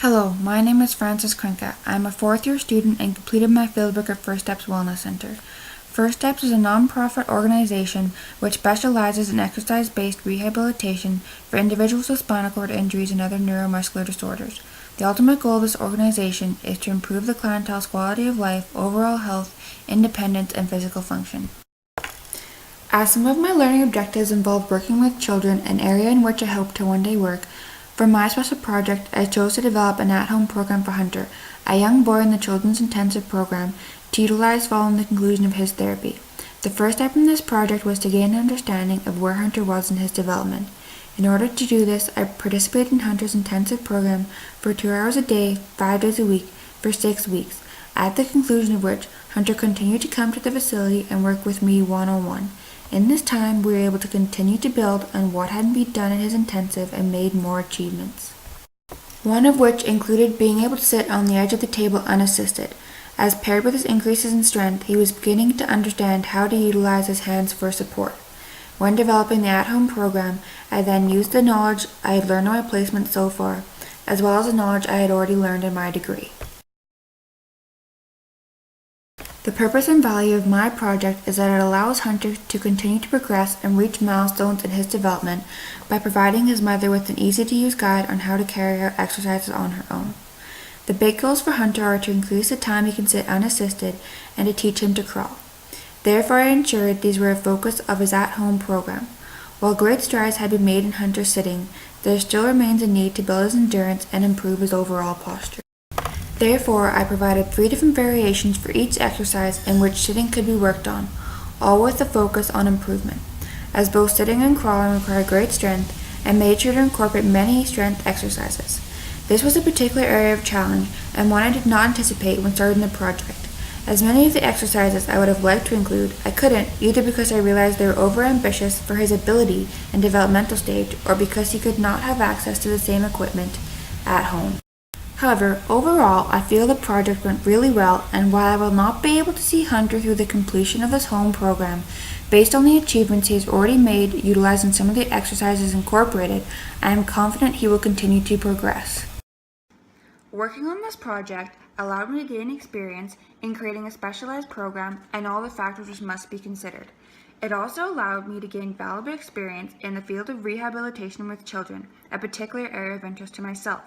Hello, my name is Francis Krinke. I am a fourth-year student and completed my fieldwork at First Steps Wellness Center. First Steps is a non-profit organization which specializes in exercise-based rehabilitation for individuals with spinal cord injuries and other neuromuscular disorders. The ultimate goal of this organization is to improve the clientele's quality of life, overall health, independence, and physical function. As some of my learning objectives involve working with children, an area in which I hope to one day work, for my special project, I chose to develop an at-home program for Hunter, a young boy in the Children's Intensive Program, to utilize following the conclusion of his therapy. The first step in this project was to gain an understanding of where Hunter was in his development. In order to do this, I participated in Hunter's intensive program for 2 hours a day, 5 days a week, for 6 weeks, at the conclusion of which Hunter continued to come to the facility and work with me one-on-one. In this time, we were able to continue to build on what had been done in his intensive and made more achievements. One of which included being able to sit on the edge of the table unassisted. As paired with his increases in strength, he was beginning to understand how to utilize his hands for support. When developing the at-home program, I then used the knowledge I had learned in my placement so far, as well as the knowledge I had already learned in my degree. The purpose and value of my project is that it allows Hunter to continue to progress and reach milestones in his development by providing his mother with an easy-to-use guide on how to carry out exercises on her own. The big goals for Hunter are to increase the time he can sit unassisted and to teach him to crawl. Therefore, I ensured these were a focus of his at-home program. While great strides have been made in Hunter's sitting, there still remains a need to build his endurance and improve his overall posture. Therefore, I provided 3 different variations for each exercise in which sitting could be worked on, all with a focus on improvement. As both sitting and crawling require great strength, I made sure to incorporate many strength exercises. This was a particular area of challenge and one I did not anticipate when starting the project. As many of the exercises I would have liked to include, I couldn't, either because I realized they were overambitious for his ability and developmental stage, or because he could not have access to the same equipment at home. However, overall, I feel the project went really well, and while I will not be able to see Hunter through the completion of his home program, based on the achievements he has already made utilizing some of the exercises incorporated, I am confident he will continue to progress. Working on this project allowed me to gain experience in creating a specialized program and all the factors which must be considered. It also allowed me to gain valuable experience in the field of rehabilitation with children, a particular area of interest to myself.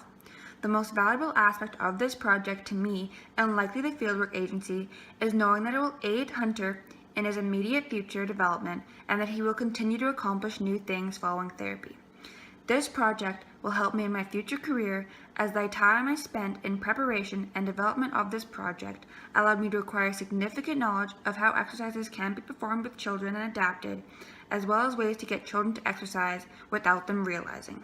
The most valuable aspect of this project to me, and likely the Fieldwork agency, is knowing that it will aid Hunter in his immediate future development and that he will continue to accomplish new things following therapy. This project will help me in my future career, as the time I spent in preparation and development of this project allowed me to acquire significant knowledge of how exercises can be performed with children and adapted, as well as ways to get children to exercise without them realizing.